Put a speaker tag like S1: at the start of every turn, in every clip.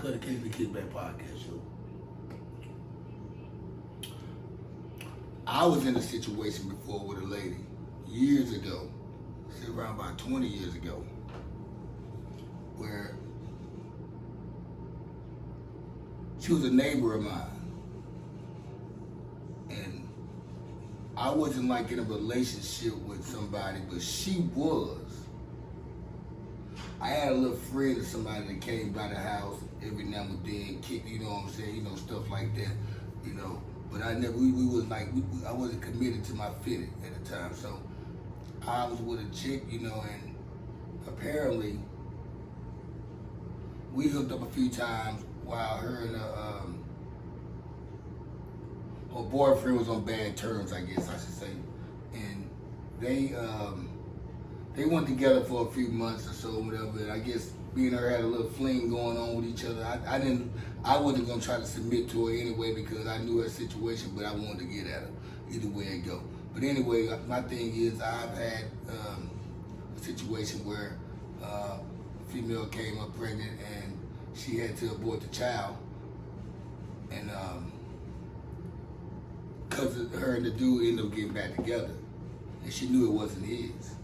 S1: Cutty Kickback Podcast Show. I was in a situation before with a lady years ago, around about 20 years ago, where she was a neighbor of mine. And I wasn't like in a relationship with somebody, but she was. I had a little friend of somebody that came by the house every now and then, kick, you know what I'm saying, stuff like that, But I never, we was like, I wasn't committed to my fitting at the time. So I was with a chick, and apparently we hooked up a few times while her and her boyfriend was on bad terms, I guess I should say. And they went together for a few months or so, whatever. And I guess me and her had a little fling going on with each other. I wasn't gonna try to submit to her anyway because I knew her situation, but I wanted to get at her either way it go. But anyway, my thing is I've had a situation where a female came up pregnant and she had to abort the child, and because her and the dude ended up getting back together, and she knew it wasn't his.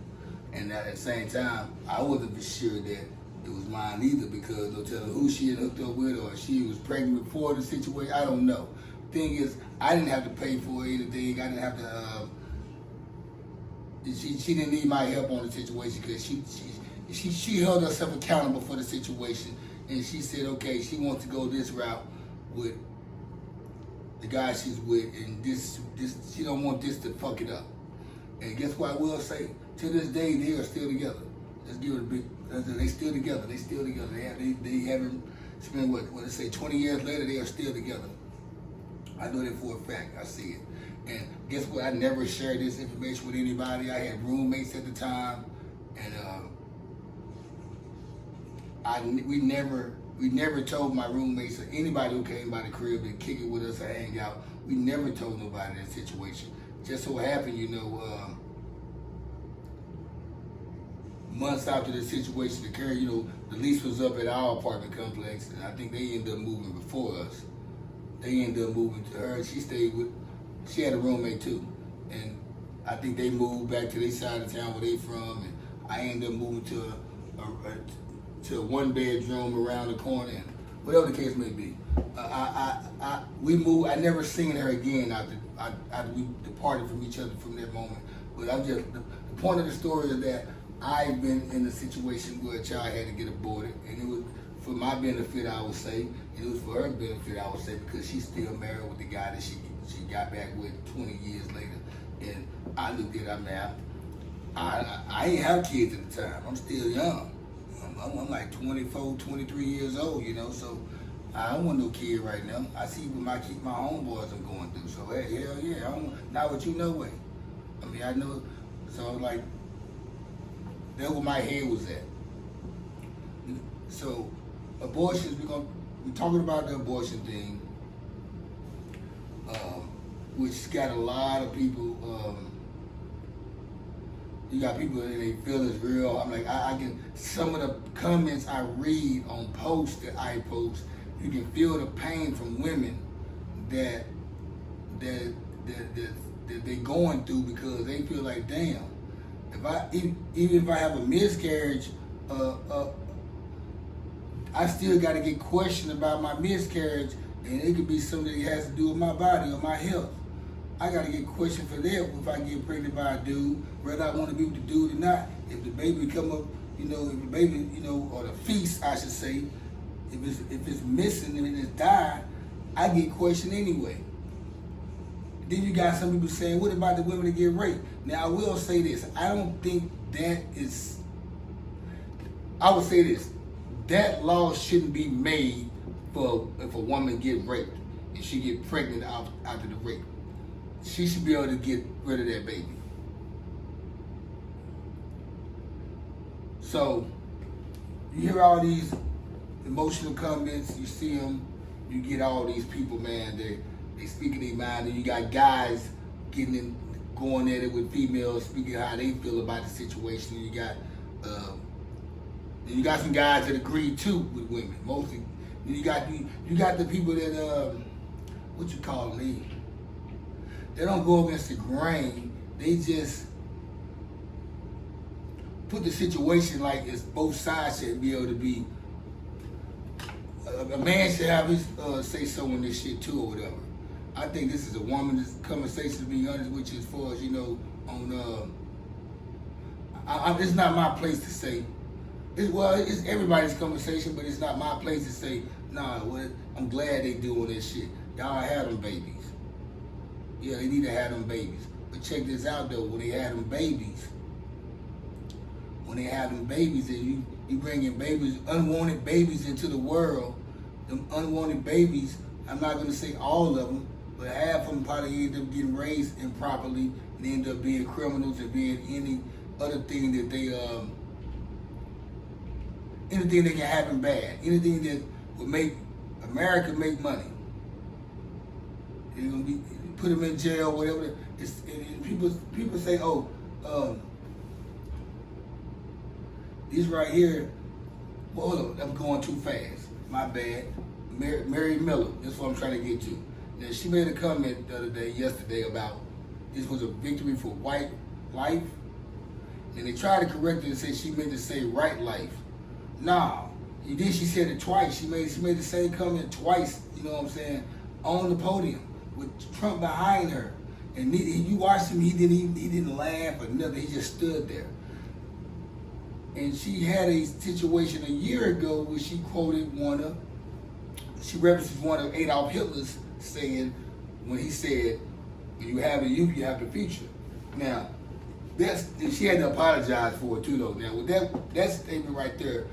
S1: And at the same time, I wasn't sure that it was mine either, because no telling who she had hooked up with, or she was pregnant before the situation. I don't know. Thing is, I didn't have to pay for anything. I didn't have to. She didn't need my help on the situation because she held herself accountable for the situation, and she said, okay, she wants to go this route with the guy she's with, and this she don't want this to fuck it up. And guess what I will say? To this day, they are still together. Let's give it a big. They still together. They still together. They haven't spent what they say 20 years later. They are still together. I know that for a fact. I see it. And guess what? I never shared this information with anybody. I had roommates at the time, and we never told my roommates or anybody who came by the crib to kick it with us or hang out. We never told nobody that situation. Just so happened, months after the situation occurred, the lease was up at our apartment complex, and I think they ended up moving before us. They ended up moving to her. She had a roommate too, and I think they moved back to their side of town where they from, and I ended up moving to a one bedroom around the corner, and whatever the case may be. We moved. I never seen her again after we departed from each other from that moment. But the point of the story is that I've been in a situation where a child had to get aborted, and it was for my benefit, I would say, and it was for her benefit, I would say, because she's still married with the guy that she got back with 20 years later. And I looked at her, I ain't have kids at the time. I'm still young. I'm like 24, 23 years old, so I don't want no kid right now. I see what my homeboys I'm going through. So, hey, hell yeah, not what you know way. I know, so like, that's where my head was at. So, abortions, we're talking about the abortion thing, which got a lot of people, you got people that they feel it's real. I'm like, I can, some of the comments I read on posts that I post, you can feel the pain from women that they're going through, because they feel like, damn, even if I have a miscarriage, I still got to get questioned about my miscarriage, and it could be something that has to do with my body or my health. I got to get questioned for that if I get pregnant by a dude, whether I want to be with the dude or not. If the baby come up, if the baby, or the fetus, I should say, if it's missing and it's died, I get questioned anyway. Then you got some people saying, what about the women that get raped? Now, I will say this. I don't think that is, I would say this. That law shouldn't be made for if a woman get raped and she get pregnant after the rape. She should be able to get rid of that baby. So, you hear all these emotional comments, you see them, you get all these people, man, they speaking their mind, and you got guys going at it with females, speaking how they feel about the situation. You got some guys that agree too with women. Mostly You got the people that what you call them? They don't go against the grain. They just put the situation like it's both sides should be able to be. A man should have his say so in this shit too or whatever. I think this is a woman's conversation, to be honest with you, as far as, you know, on it's not my place to say. It's everybody's conversation, but it's not my place to say, nah, I'm glad they doing this shit. Y'all have them babies. Yeah, they need to have them babies. But check this out though, when they have them babies, and you bringing babies, unwanted babies into the world, them unwanted babies, I'm not gonna say all of them, but half of them probably end up getting raised improperly and end up being criminals and being any other thing that anything that can happen bad, anything that would make America make money. They're gonna be put them in jail, whatever. And people say, oh, these right here. Well, hold on, I'm going too fast. My bad. Mary Miller. That's what I'm trying to get to. Now, she made a comment yesterday about this was a victory for white life, and they tried to correct it and say she meant to say right life. Nah, then she said it twice. She made the same comment twice. You know what I'm saying? On the podium with Trump behind her, and you watched him. He didn't laugh or nothing. He just stood there. And she had a situation a year ago where she references one of Adolf Hitler's saying when he said, "When you have the youth, you have the future." Now, she had to apologize for it too, though. Now, with that statement right there,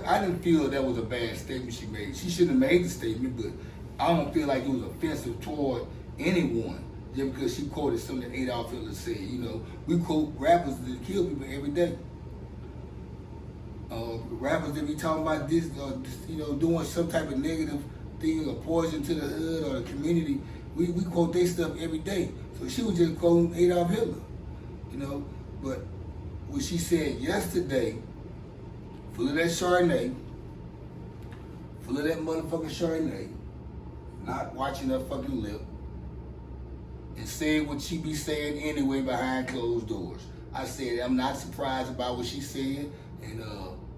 S1: I didn't feel that was a bad statement she made. She shouldn't have made the statement, but I don't feel like it was offensive toward anyone just because she quoted something Adolf Hitler said. You know, we quote rappers that kill people every day. Rappers that be talking about this, you know, doing some type of negative thing or poison to the hood or the community, we quote their stuff every day. So she was just quoting Adolf Hitler, you know. But what she said yesterday, full of that Chardonnay, full of that motherfucking Chardonnay, not watching her fucking lip, and saying what she be saying anyway behind closed doors. I said I'm not surprised about what she said, and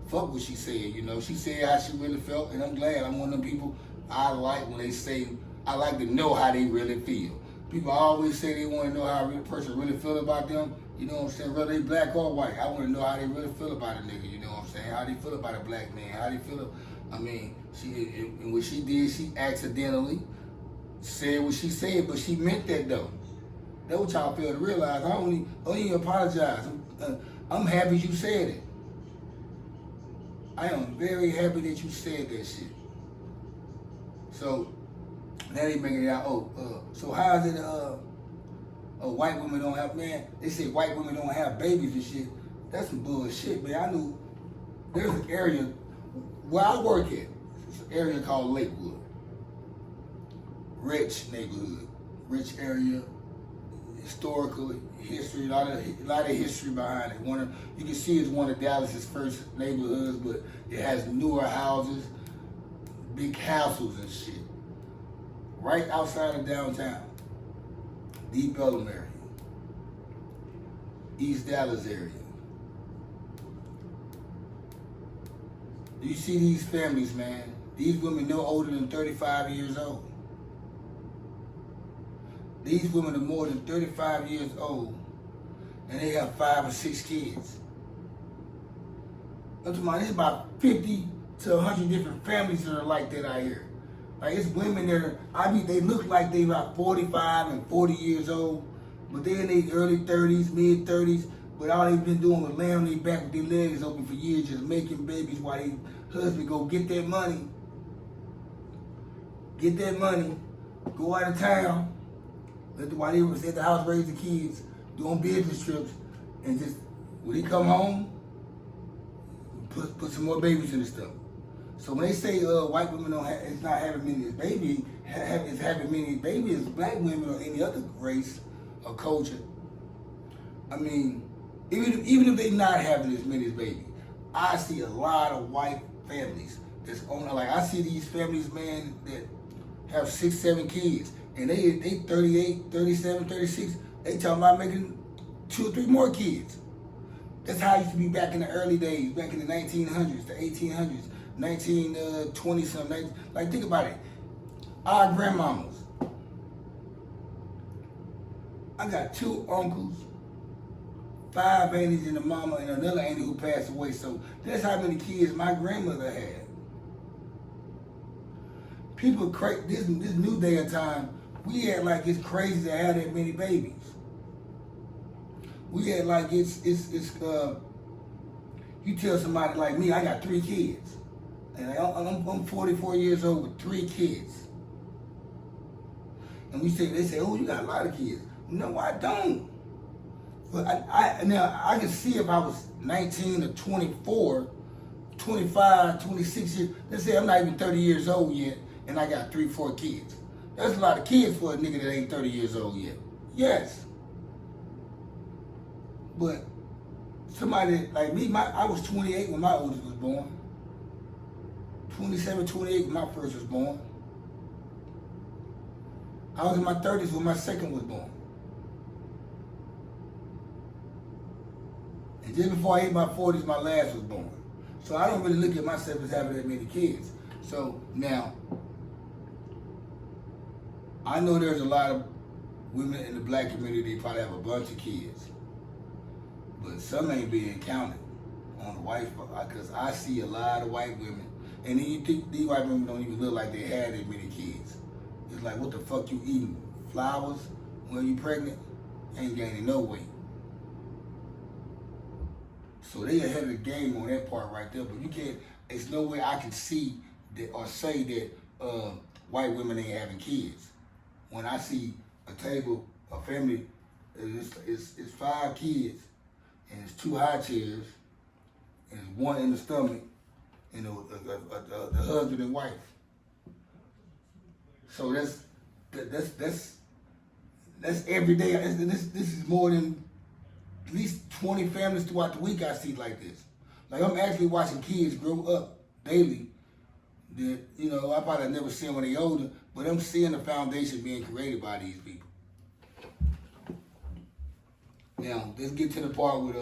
S1: fuck what she said, you know. She said how she really felt, and I'm glad. I'm one of them people I like when they say, I like to know how they really feel. People always say they want to know how a person really feel about them. You know what I'm saying? Whether they black or white, I want to know how they really feel about a nigga. You know what I'm saying? How they feel about a black man? How they feel? I mean, and what she did, she accidentally said what she said, but she meant that though. That's what y'all fail to realize. I don't even apologize. I'm happy you said it. I am very happy that you said that shit. So now they making it out. So how is it? White women don't have, man. They say white women don't have babies and shit. That's some bullshit, man. I knew there's an area where I work at. It's an area called Lakewood. Rich neighborhood, rich area, historical history, a lot of history behind it. You can see it's one of Dallas's first neighborhoods, but it has newer houses, big castles and shit. Right outside of downtown, Deep Ellum area, East Dallas area. You see these families, man. These women no older than 35 years old. These women are more than 35 years old, and they have 5 or 6 kids. I'm talking about, there's about 50 to 100 different families that are like that out here. Like, it's women that they look like they about 45 and 40 years old, but they're in their early 30s, mid 30s, but all they've been doing was laying on their back with their legs open for years, just making babies while their husband go get that money, go out of town, while they was at the house raising kids, doing business trips, and just, when he come home, put some more babies in the stuff. So when they say white women it's not having many babies, it's having many babies as black women or any other race or culture. I mean, even if they're not having as many as babies, I see a lot of white families that's on. Like I see these families, man, that have 6, 7 kids, and they 38, 37, 36. They talking about making 2 or 3 more kids. That's how it used to be back in the early days, back in the 1900s, the 1800s, 1920 something. Like think about it. Our grandmamas. I got 2 uncles, 5 aunties and a mama, and another auntie who passed away. So that's how many kids my grandmother had. People crazy. This new day and time, we act like it's crazy to have that many babies. We act like it's you tell somebody like me, I got 3 kids, and I'm 44 years old with 3 kids, and they say, oh, you got a lot of kids. No, I don't. But I can see if I was 19 or 24, 25, 26 years. Let's say I'm not even 30 years old yet, and I got 3, 4 kids. That's a lot of kids for a nigga that ain't 30 years old yet. Yes. But somebody like me, I was 28 when my oldest was born. 27, 28 when my first was born. I was in my 30s when my second was born. And just before I hit my 40s, my last was born. So I don't really look at myself as having that many kids. So now, I know there's a lot of women in the black community that probably have a bunch of kids. But some ain't being counted on the white part, because I see a lot of white women, and then you think these white women don't even look like they had that many kids. It's like, what the fuck you eating? Flowers when you pregnant? Ain't gaining no weight. So they ahead of the game on that part right there, but you can't, there's no way I can see that or say that white women ain't having kids. When I see a table, a family, it's 5 kids, and it's 2 high chairs, and it's 1 in the stomach, and the husband and wife. So that's every day. This is more than at least 20 families throughout the week I see like this. Like I'm actually watching kids grow up daily that, you know, I probably never seen when they older, but I'm seeing the foundation being created by these people. Now, let's get to the part with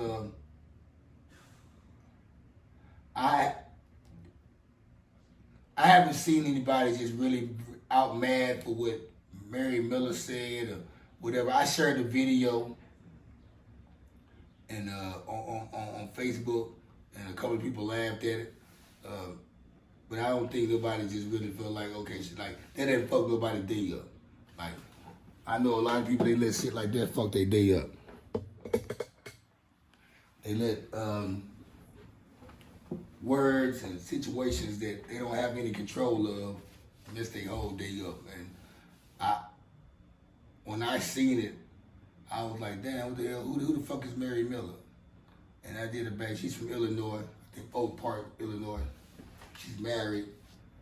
S1: I haven't seen anybody just really out mad for what Mary Miller said or whatever. I shared the video and on Facebook, and a couple of people laughed at it. But I don't think nobody just really felt like, okay, shit, like that didn't fuck nobody day up. Like I know a lot of people, they let shit like that fuck their day up. They let words and situations that they don't have any control of mess their whole day up. And when I seen it, I was like, damn, what the hell? Who the fuck is Mary Miller? And I did a back. She's from Illinois, I think Oak Park, Illinois. She's married.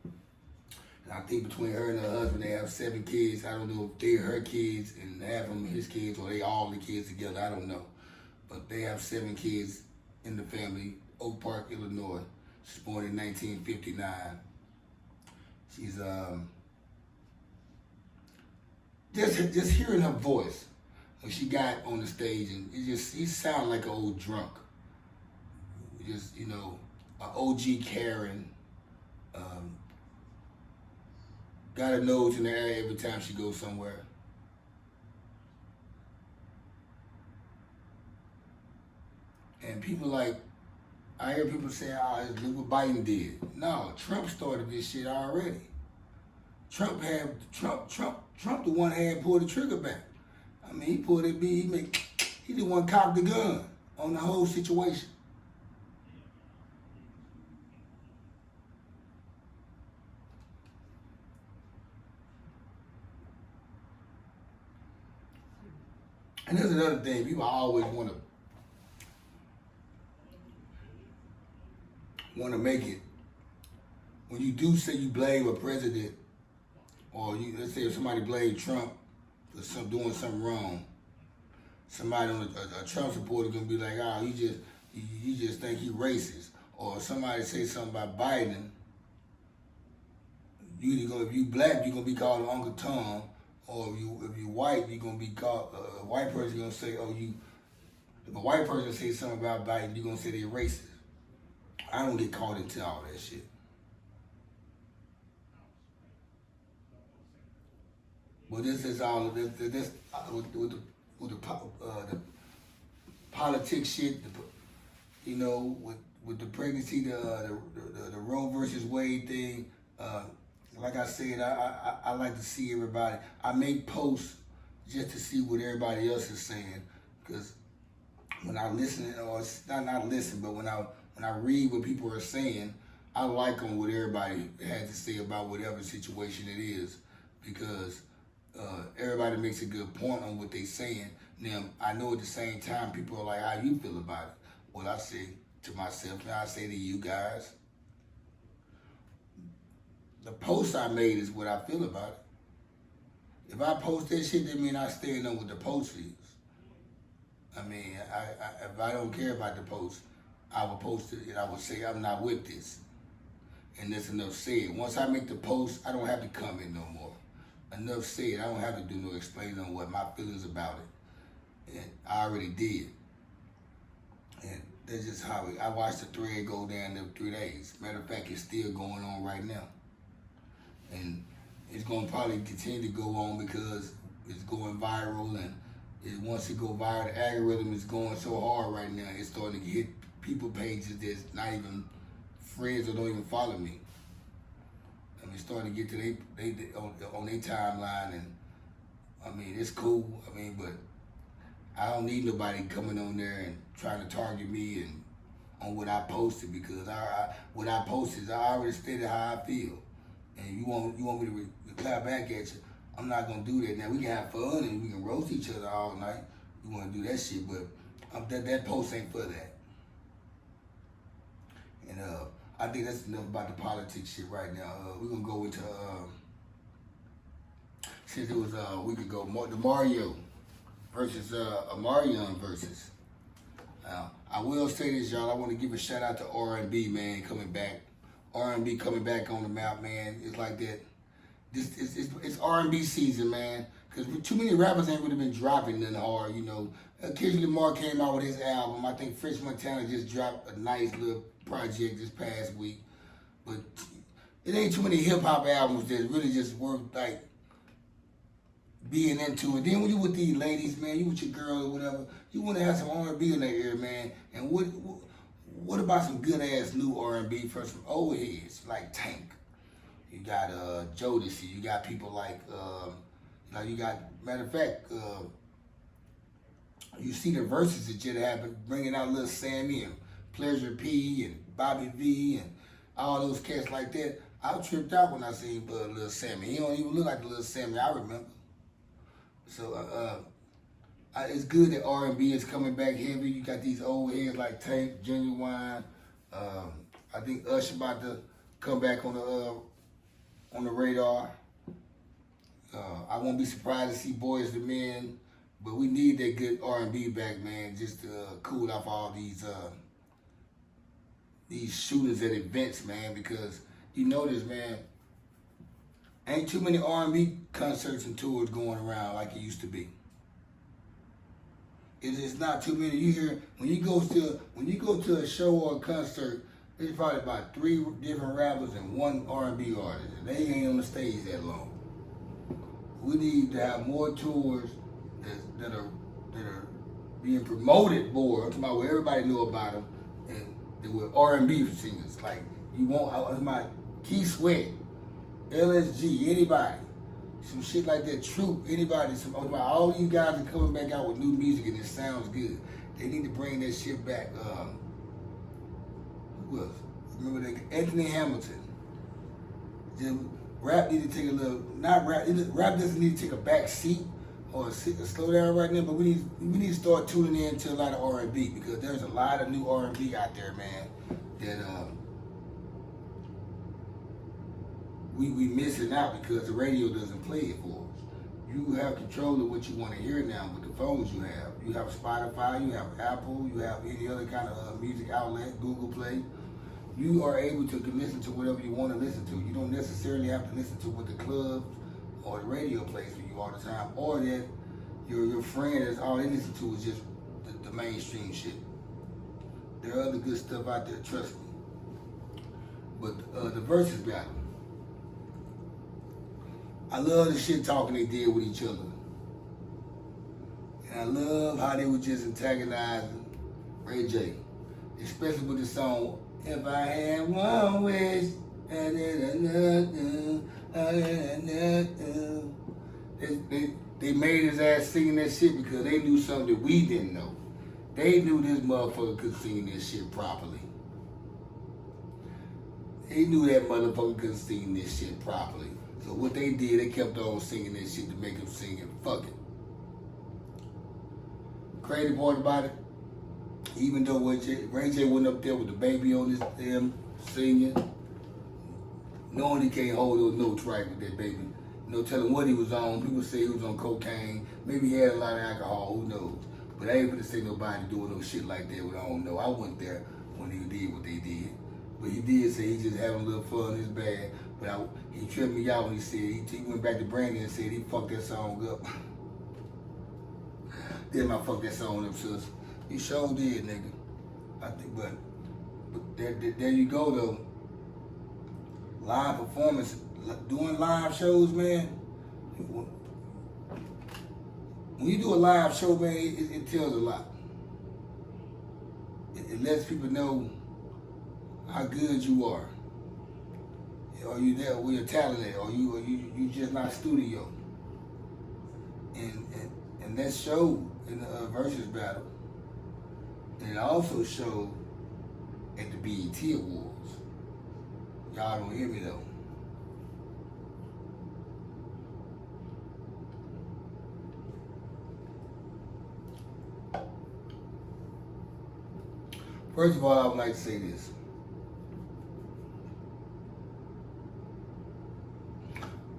S1: And I think between her and her husband, they have 7 kids. I don't know if they're her kids and half of them his kids, or they all the kids together. I don't know. But they have 7 kids in the family, Oak Park, Illinois. She's born in 1959. She's just hearing her voice when she got on the stage, and it sounded like an old drunk. Just, you know, an OG Karen. Got her nose in the air every time she goes somewhere. And people I hear people say, look what Biden did. No, Trump started this shit already. Trump the one had pulled the trigger back. I mean, he pulled it, he the one cocked the gun on the whole situation. And there's another thing, people always want to make it. When you do say you blame a president, or let's say if somebody blamed Trump for doing something wrong, somebody on a Trump supporter gonna be like, you just think he racist. Or somebody say something about Biden, You either go, if you black, you're gonna be called Uncle Tom, or if you white, you're gonna be called a white person. Gonna say, oh, you. If a white person say something about Biden, you're gonna say they're racist. I don't get caught into all that shit. But this is all this with the politics shit. You know, with the pregnancy, the Roe versus Wade thing. Like I said, I like to see everybody. I make posts just to see what everybody else is saying, because when I listen, or not listen, but when I read what people are saying, I like on what everybody has to say about whatever situation it is, because everybody makes a good point on what they're saying. Now, I know at the same time, people are like, how you feel about it? Well, I say to myself, and I say to you guys, the post I made is what I feel about it. If I post that shit, that means I stand on what the post is. I mean, if I don't care about the post, I will post it and I will say I'm not with this. And that's enough said. Once I make the post, I don't have to comment no more. Enough said. I don't have to do no explaining on what my feelings about it. And I already did. And that's just how I watched the thread go down in 3 days. Matter of fact, it's still going on right now. And it's going to probably continue to go on because it's going viral, and once it go viral, the algorithm is going so hard right now, it's starting to hit people pages that's not even friends or don't even follow me. I mean, it's starting to get to they on their timeline, and I mean, it's cool. I mean, but I don't need nobody coming on there and trying to target me and on what I posted, because what I posted, I already stated how I feel. And you want me to clap back at you, I'm not gonna do that. Now, we can have fun and we can roast each other all night. You wanna do that shit, but that post ain't for that. And I think that's enough about the politics shit right now. We're gonna go into, since it was a week ago, the Mario versus Omarion and Verzus. I will say this, y'all, I wanna give a shout out to R&B, man, coming back. R&B coming back on the map, man. It's like that. It's R&B season, man. Because too many rappers ain't really been dropping nothing hard, you know. Cutty Lamar came out with his album. I think French Montana just dropped a nice little project this past week. But it ain't too many hip hop albums that really just worth like being into it. Then when you with these ladies, man, you with your girl or whatever, you want to have some R&B in their ear, man. And what about some good ass new R&B from some old heads like Tank? You got Jodeci. You got people like you got, matter of fact, you see the verses that just happened, bringing out Lil Sammy and Pleasure P and Bobby V and all those cats like that. I tripped out when I seen Lil Sammy. He don't even look like the Lil Sammy I remember. So it's good that R&B is coming back heavy. You got these old heads like Tank, Genuine. I think Usher about to come back on the radar. I won't be surprised to see Boys II Men, but we need that good R&B back, man, just to cool off all these shooters at events, man, because you notice, man, ain't too many R&B concerts and tours going around like it used to be. It's not too many. You hear when you go to a show or a concert, there's probably about 3 different rappers and 1 R&B artist, and they ain't on the stage that long. We need to have more tours that are being promoted more. I'm talking about where everybody know about them, and they were R&B singers. Like you want my Keith Sweat, LSG, anybody. Some shit like that, Troop, anybody, all these guys are coming back out with new music and it sounds good. They need to bring that shit back. Who else? Remember that? Anthony Hamilton. Rap need to take a little, rap doesn't need to take a back seat or slow down right now, but we need to start tuning in to a lot of R&B, because there's a lot of new R&B out there, man, that we missing out because the radio doesn't play it for us. You have control of what you want to hear now with the phones you have. You have Spotify, you have Apple, you have any other kind of music outlet, Google Play. You are able to listen to whatever you want to listen to. You don't necessarily have to listen to what the club or the radio plays for you all the time, or that your friend is all they listen to is just the mainstream shit. There are other good stuff out there, trust me. But the Versus battle, I love the shit talking they did with each other. And I love how they were just antagonizing Ray J. Especially with the song, If I Had One Wish, they made his ass singing that shit because they knew something that we didn't know. They knew this motherfucker could sing this shit properly. They knew that motherfucker could sing this shit properly. So what they did, they kept on singing that shit to make him sing it. Fuck it. Crazy part about it, even though Ray J went up there with the baby on his damn singing, knowing he can't hold those notes right with that baby. No telling what he was on. People say he was on cocaine. Maybe he had a lot of alcohol. Who knows? But I ain't gonna say nobody doing no shit like that. But I don't know. I wasn't there when he did what they did. But he did say he just having a little fun. It's bad. But he tripped me out when he said he went back to Brandon and said he fucked that song up. Then I fucked that song up, sis. He sure did, nigga. I think, but there you go though. Live performance, doing live shows, man. When you do a live show, man, it tells a lot. It lets people know how good you are. Are you there where your talent is? Or you just not studio. And that showed in the Versus battle. And it also showed at the BET Awards. Y'all don't hear me though. First of all, I would like to say this.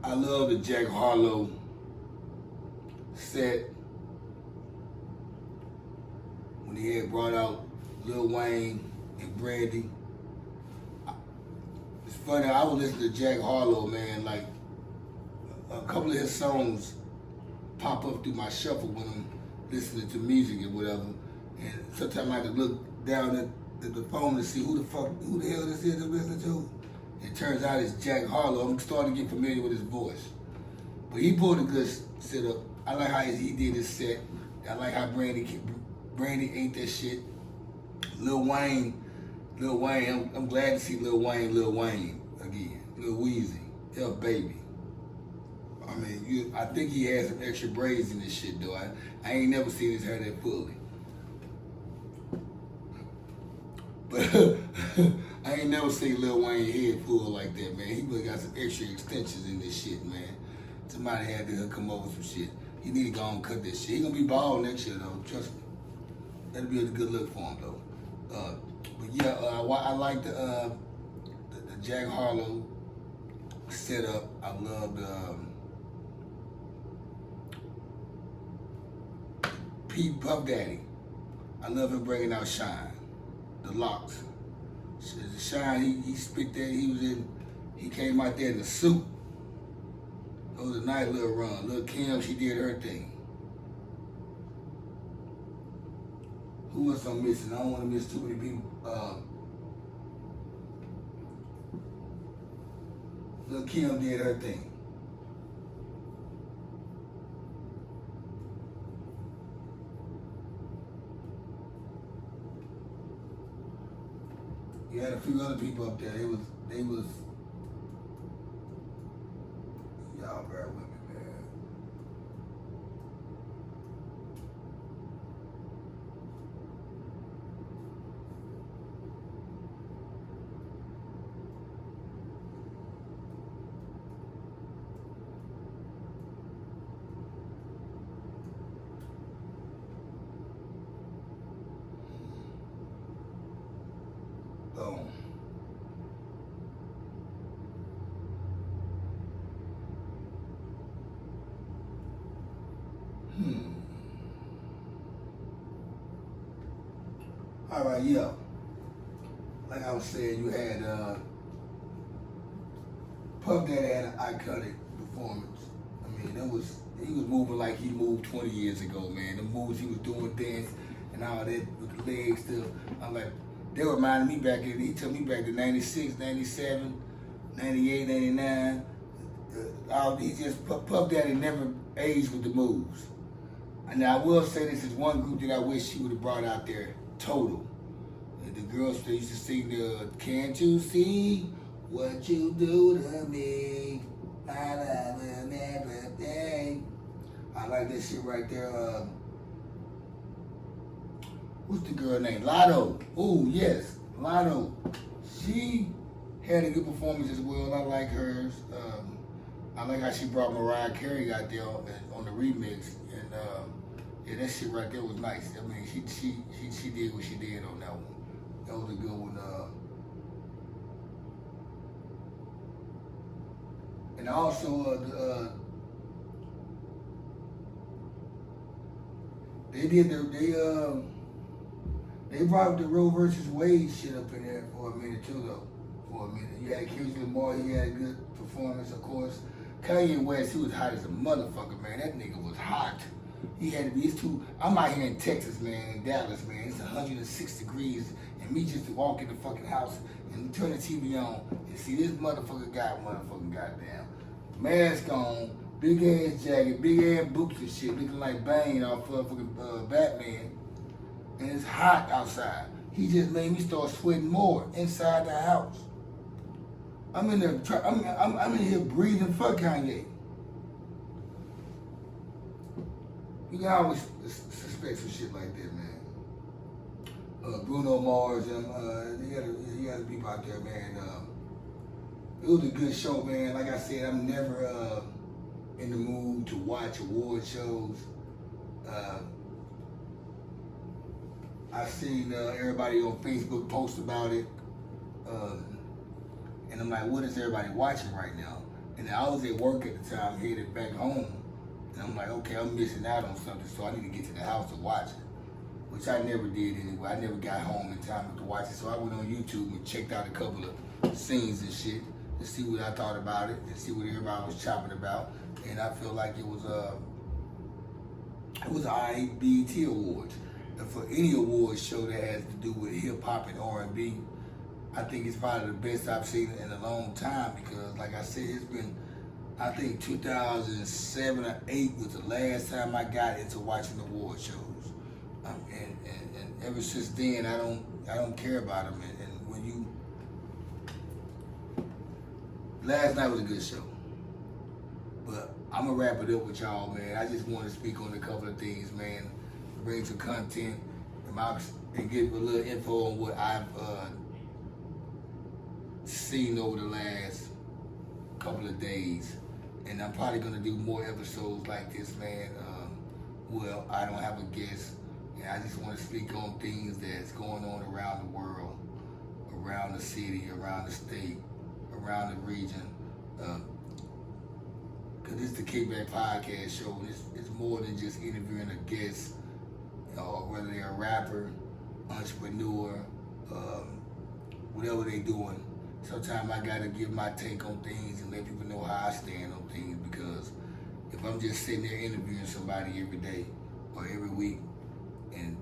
S1: I love the Jack Harlow set when he had brought out Lil Wayne and Brandy. It's funny, I was listening to Jack Harlow, man, like a couple of his songs pop up through my shuffle when I'm listening to music and whatever. And sometimes I have to look down at the phone to see who the hell this is I'm listening to. It turns out it's Jack Harlow. I'm starting to get familiar with his voice. But he pulled a good set up. I like how he did his set. I like how Brandy ate that shit. Lil Wayne, I'm glad to see Lil Wayne again. Lil Weezy, L Baby. I mean, I think he had some extra braids in this shit though. I ain't never seen his hair that fully. But I ain't never seen Lil Wayne head full like that, man. He really got some extra extensions in this shit, man. Somebody had to come over with some shit. He need to go and cut this shit. He gonna be bald next year though, trust me. That'll be a good look for him though. But yeah, I like the Jack Harlow setup. I love Pete Puff Daddy. I love him bringing out Shine. The locks. Shine, he spit that, he came out there in a suit. It was a nice little run. Lil' Kim, she did her thing. Who else I'm missing? I don't want to miss too many people. Lil' Kim did her thing. You had a few other people up there. They was y'all bear with me, man. Boom. All right, yeah. Like I like I was saying, you had Puff Daddy had an iconic performance. I mean, he was moving like he moved 20 years ago, man. The moves he was doing, dance and all that with the legs still. I'm like, they reminded me back in, he took me back to 96, 97, 98, 99. He just, Puff Daddy never aged with the moves. And I will say this is one group that I wish he would have brought out there, Total. The girls that used to sing the "Can't You See What You Do to Me? I love you everything." I like that shit right there. What's the girl name? Lotto. Oh yes, Lotto. She had a good performance as well. I like hers. I like how she brought Mariah Carey out there on the remix, and yeah, that shit right there was nice. I mean, she did what she did on that one. That was a good one. And also, they brought the Roe versus Wade shit up in there for a minute too, though. For a minute, you had Kendrick Lamar. He had a good performance, of course. Kanye West, he was hot as a motherfucker, man. That nigga was hot. He had to be. It's too. I'm out here in Texas, man, in Dallas, man. It's 106 degrees, and me just to walk in the fucking house and turn the TV on and see this motherfucker got motherfucking goddamn mask on, big ass jacket, big ass boots and shit, looking like Bane off fucking Batman, and it's hot outside. He just made me start sweating more inside the house. I'm in there. I'm in here breathing for Kanye. You can always suspect some shit like that, man. Bruno Mars, you gotta be out there, man. It was a good show, man. Like I said, I'm never in the mood to watch award shows. I seen everybody on Facebook post about it, and I'm like, what is everybody watching right now? And I was at work at the time, headed back home. And I'm like, okay, I'm missing out on something, so I need to get to the house to watch it, which I never did anyway. I never got home in time to watch it, so I went on YouTube and checked out a couple of scenes and shit to see what I thought about it and see what everybody was chopping about. And I feel like it was an BET Awards. And for any awards show that has to do with hip hop and R&B, I think it's probably the best I've seen in a long time because, like I said, it's been. I think 2007 or 8 was the last time I got into watching award shows, and ever since then I don't care about them. And when you last night was a good show, but I'm gonna wrap it up with y'all, man. I just want to speak on a couple of things, man. Bring some content and give a little info on what I've seen over the last couple of days. And I'm probably gonna do more episodes like this, man. Well, I don't have a guest, and I just want to speak on things that's going on around the world, around the city, around the state, around the region. Cause this is the Kickback Podcast show. It's more than just interviewing a guest, or whether they're a rapper, entrepreneur, whatever they doing. Sometimes I gotta give my take on things and let people know how I stand on things, because if I'm just sitting there interviewing somebody every day or every week and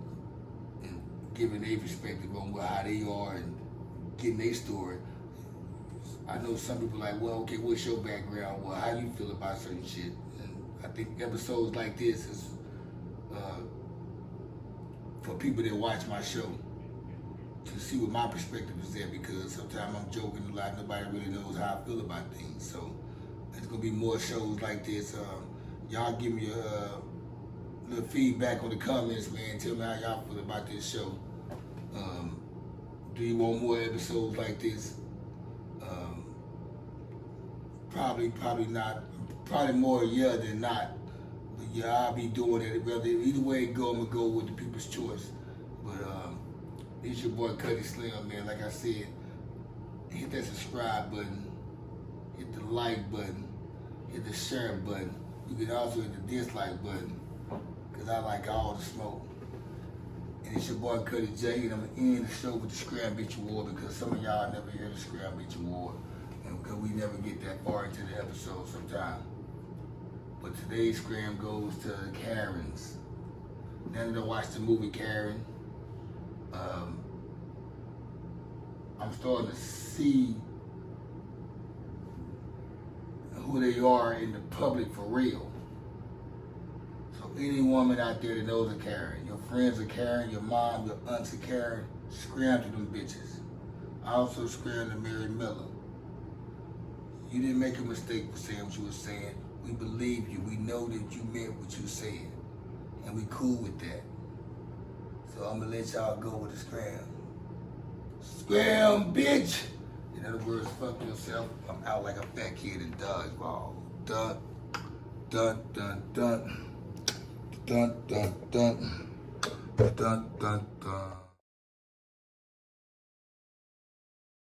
S1: giving their perspective on how they are and getting their story, I know some people are like, well, okay, what's your background? Well, how you feel about certain shit? And I think episodes like this is for people that watch my show, to see what my perspective is there, because sometimes I'm joking a lot. Nobody really knows how I feel about things. So there's gonna be more shows like this. Y'all give me a little feedback on the comments, man. Tell me how y'all feel about this show. Do you want more episodes like this? Probably not. Probably more yeah than not. But yeah, I'll be doing it. Whether either way it go, I'm gonna go with the people's choice. But it's your boy Cutty Slim, man. Like I said, hit that subscribe button, hit the like button, hit the share button. You can also hit the dislike button, because I like all the smoke. And it's your boy Cutty J, and I'm gonna end the show with the Scram Bitch Award because some of y'all never hear the Scram Bitch Award, and because we never get that far into the episode sometime. But today's Scram goes to Karens. Now that I watched the movie Karen, I'm starting to see who they are in the public for real. So any woman out there that knows a Karen, your friends are Karen, your mom, your aunts are Karen, scram to them bitches. I also scram to Mary Miller. You didn't make a mistake for saying what you were saying. We believe you. We know that you meant what you said. And we cool with that. So I'm gonna let y'all go with the scram. Scram, bitch! In other words, fuck yourself. I'm out like a fat kid in dodgeball. Dun, dun, dun, dun. Dun, dun, dun. Dun, dun, dun.